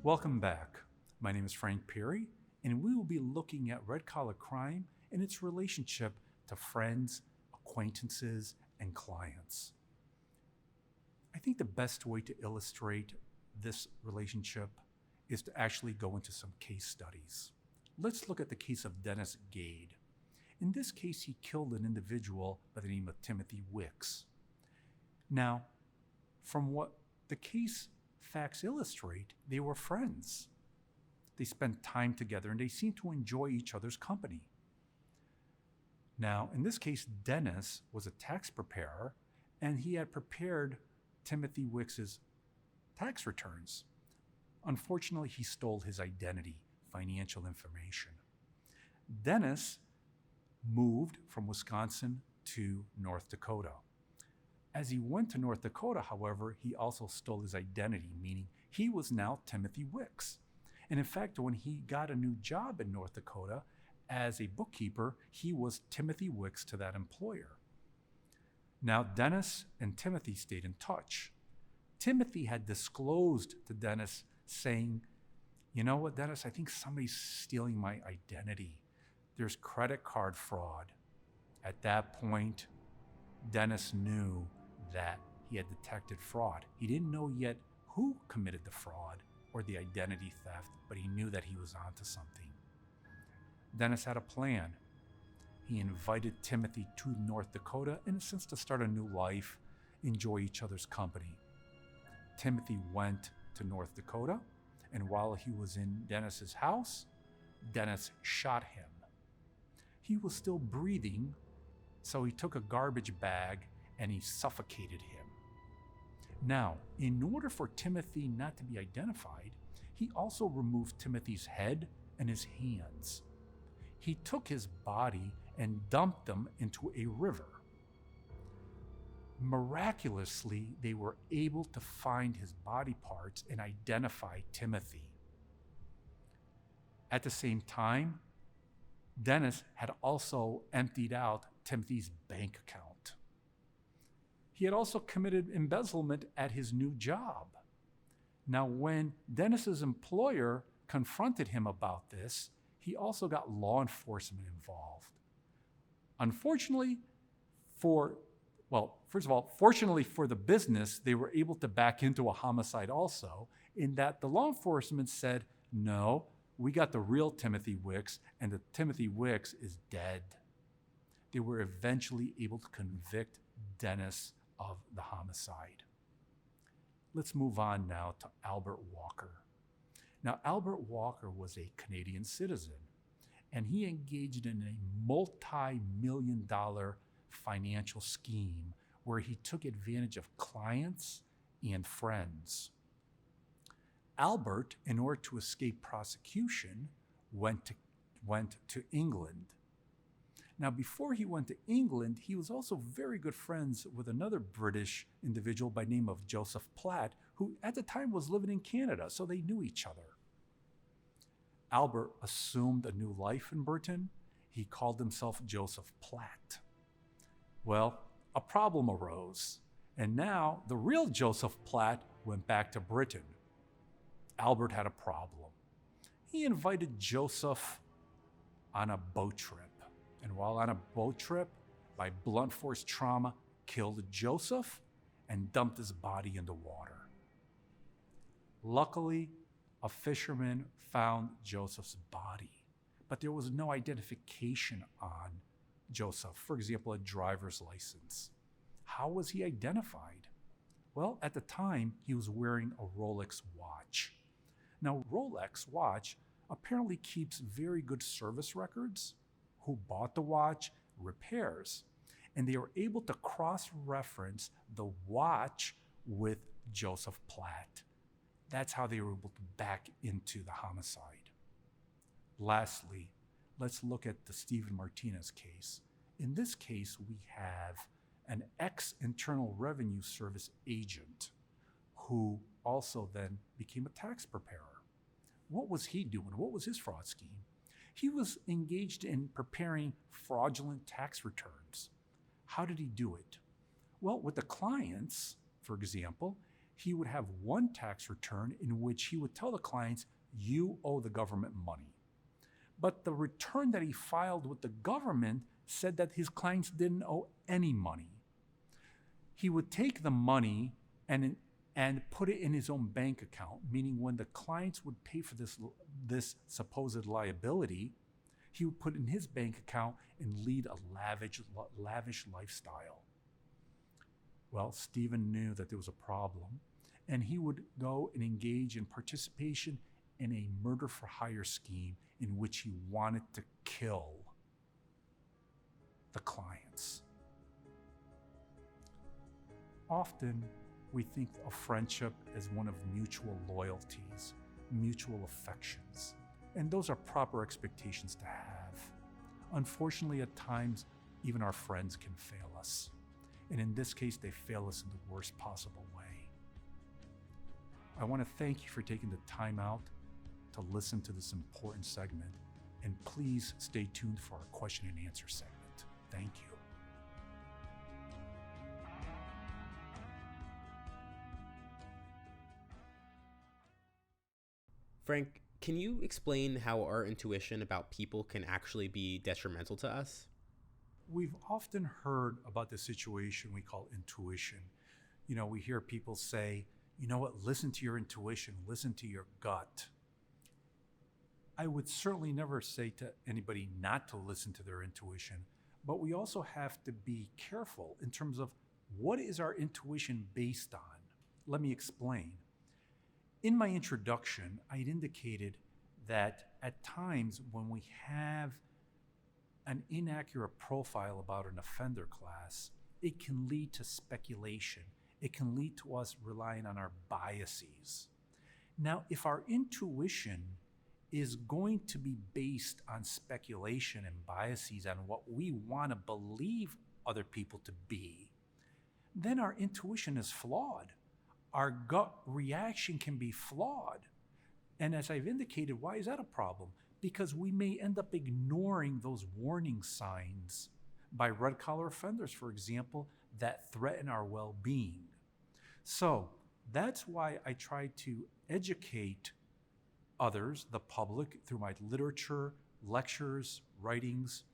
Welcome back. My name is Frank Perri, and we will be looking at red-collar crime and its relationship to friends, acquaintances, and clients. I think the best way to illustrate this relationship is to actually go into some case studies. Let's look at the case of Dennis Gade. In this case, he killed an individual by the name of Timothy Wicks. Now, from what the case facts illustrate, they were friends. They spent time together and they seemed to enjoy each other's company. Now, in this case, Dennis was a tax preparer and he had prepared Timothy Wicks's tax returns. Unfortunately, he stole his identity, financial information. Dennis moved from Wisconsin to North Dakota. As he went to North Dakota, however, he also stole his identity, meaning he was now Timothy Wicks. And in fact, when he got a new job in North Dakota as a bookkeeper, he was Timothy Wicks to that employer. Now, Dennis and Timothy stayed in touch. Timothy had disclosed to Dennis saying, "You know what, Dennis, I think somebody's stealing my identity. There's credit card fraud." At that point, Dennis knew that he had detected fraud. He didn't know yet who committed the fraud or the identity theft, but he knew that he was onto something. Dennis had a plan. He invited Timothy to North Dakota in a sense to start a new life, enjoy each other's company. Timothy went to North Dakota, and while he was in Dennis's house, Dennis shot him. He was still breathing, so he took a garbage bag and he suffocated him. Now, in order for Timothy not to be identified, he also removed Timothy's head and his hands. He took his body and dumped them into a river. Miraculously, they were able to find his body parts and identify Timothy. At the same time, Dennis had also emptied out Timothy's bank account. He had also committed embezzlement at his new job. Now, when Dennis's employer confronted him about this, he also got law enforcement involved. Unfortunately, fortunately for the business, they were able to back into a homicide also, in that the law enforcement said, "No, we got the real Timothy Wicks, and the Timothy Wicks is dead." They were eventually able to convict Dennis of the homicide. Let's move on now to Albert Walker. Now, Albert Walker was a Canadian citizen, and he engaged in a multi-million-dollar financial scheme where he took advantage of clients and friends. Albert, in order to escape prosecution, went to England. Now, before he went to England, he was also very good friends with another British individual by the name of Joseph Platt, who at the time was living in Canada, so they knew each other. Albert assumed a new life in Britain. He called himself Joseph Platt. Well, a problem arose, and now the real Joseph Platt went back to Britain. Albert had a problem. He invited Joseph on a boat trip. And while on a boat trip, by blunt force trauma, killed Joseph and dumped his body in the water. Luckily, a fisherman found Joseph's body, but there was no identification on Joseph, for example, a driver's license. How was he identified? Well, at the time, he was wearing a Rolex watch. Now, Rolex watch apparently keeps very good service records, who bought the watch, repairs, and they were able to cross-reference the watch with Joseph Platt. That's how they were able to back into the homicide. Lastly, let's look at the Stephen Martinez case. In this case, we have an ex-Internal Revenue Service agent who also then became a tax preparer. What was he doing? What was his fraud scheme? He was engaged in preparing fraudulent tax returns. How did he do it? Well, with the clients, for example, he would have one tax return in which he would tell the clients, you owe the government money. But the return that he filed with the government said that his clients didn't owe any money. He would take the money and put it in his own bank account, meaning when the clients would pay for this supposed liability, he would put it in his bank account and lead a lavish lifestyle. Well, Stephen knew that there was a problem, and he would go and engage in participation in a murder-for-hire scheme in which he wanted to kill the clients. Often, we think of friendship as one of mutual loyalties, mutual affections, and those are proper expectations to have. Unfortunately, at times, even our friends can fail us. And in this case, they fail us in the worst possible way. I want to thank you for taking the time out to listen to this important segment, and please stay tuned for our question and answer segment. Thank you. Frank, can you explain how our intuition about people can actually be detrimental to us? We've often heard about the situation we call intuition. We hear people say, you know what, listen to your intuition, listen to your gut. I would certainly never say to anybody not to listen to their intuition, but we also have to be careful in terms of what is our intuition based on. Let me explain. In my introduction, I had indicated that at times when we have an inaccurate profile about an offender class, it can lead to speculation. It can lead to us relying on our biases. Now, if our intuition is going to be based on speculation and biases on what we want to believe other people to be, then our intuition is flawed. Our gut reaction can be flawed. And as I've indicated, why is that a problem? Because we may end up ignoring those warning signs by red-collar offenders, for example, that threaten our well-being. So that's why I try to educate others, the public, through my literature, lectures, writings,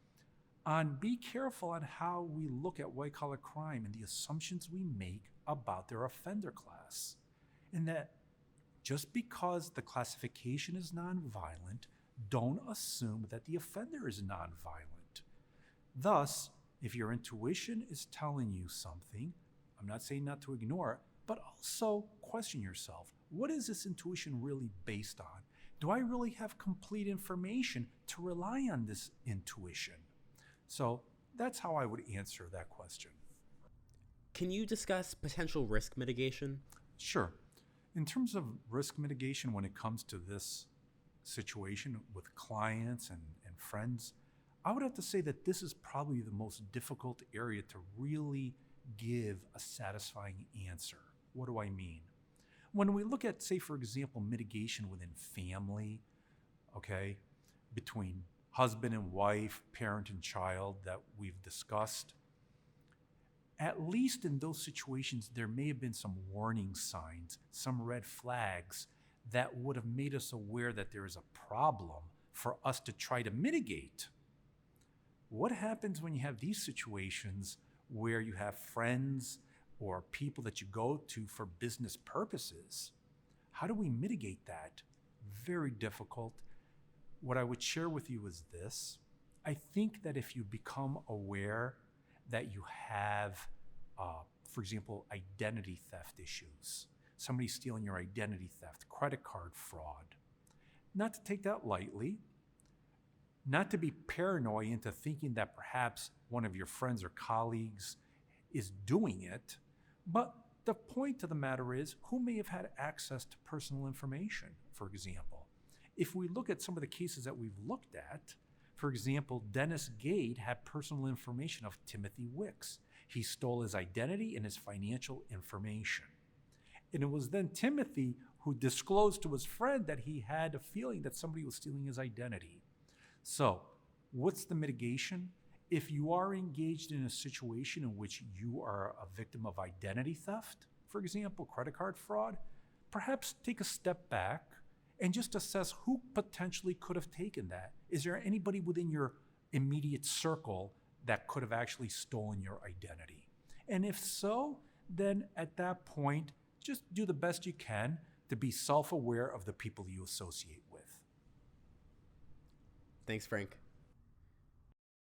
on be careful on how we look at white-collar crime and the assumptions we make about their offender class. And that just because the classification is nonviolent, don't assume that the offender is nonviolent. Thus, if your intuition is telling you something, I'm not saying not to ignore it, but also question yourself. What is this intuition really based on? Do I really have complete information to rely on this intuition? So that's how I would answer that question. Can you discuss potential risk mitigation? Sure. In terms of risk mitigation when it comes to this situation with clients and friends, I would have to say that this is probably the most difficult area to really give a satisfying answer. What do I mean? When we look at, say, for example, mitigation within family, between husband and wife, parent and child that we've discussed, at least in those situations, there may have been some warning signs, some red flags that would have made us aware that there is a problem for us to try to mitigate. What happens when you have these situations where you have friends or people that you go to for business purposes? How do we mitigate that? Very difficult. What I would share with you is this. I think that if you become aware that you have, for example, identity theft issues, somebody stealing your identity theft, credit card fraud, not to take that lightly, not to be paranoid into thinking that perhaps one of your friends or colleagues is doing it, but the point of the matter is, who may have had access to personal information, for example? If we look at some of the cases that we've looked at, for example, Dennis Gade had personal information of Timothy Wicks. He stole his identity and his financial information. And it was then Timothy who disclosed to his friend that he had a feeling that somebody was stealing his identity. So, what's the mitigation? If you are engaged in a situation in which you are a victim of identity theft, for example, credit card fraud, perhaps take a step back and just assess who potentially could have taken that. Is there anybody within your immediate circle that could have actually stolen your identity? And if so, then at that point, just do the best you can to be self-aware of the people you associate with. Thanks, Frank.